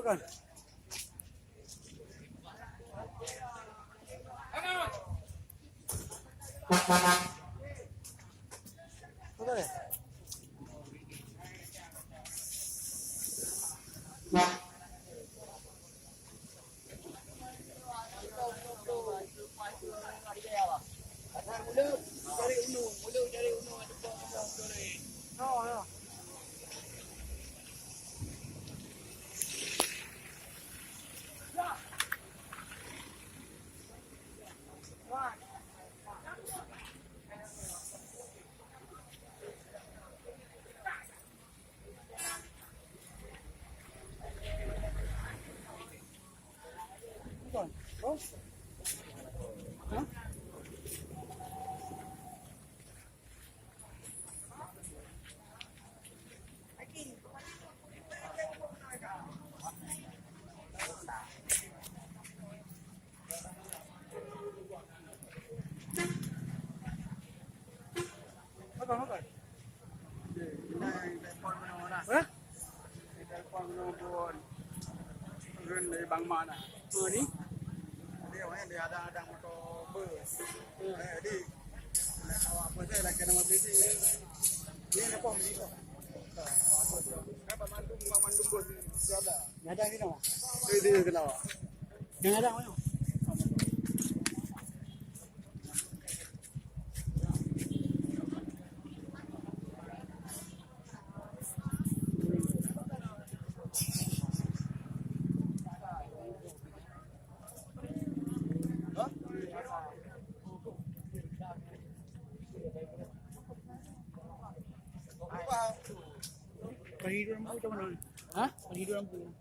makan. Makan ya? Bukan. Oh. Hah? Makan, makan. Telepon mana? Hah? Telepon nombor dari Bang Mana. Oh, ni? Dia ada motor bus. Jadi awak apa saya lagi nama besi ni. Ni apa ni? Apa mandung bus dia ada. Dia ada ni nama. Dia kenal. Yang ada mana? Pagi dulu macam mana? Hah? Pagi dulu.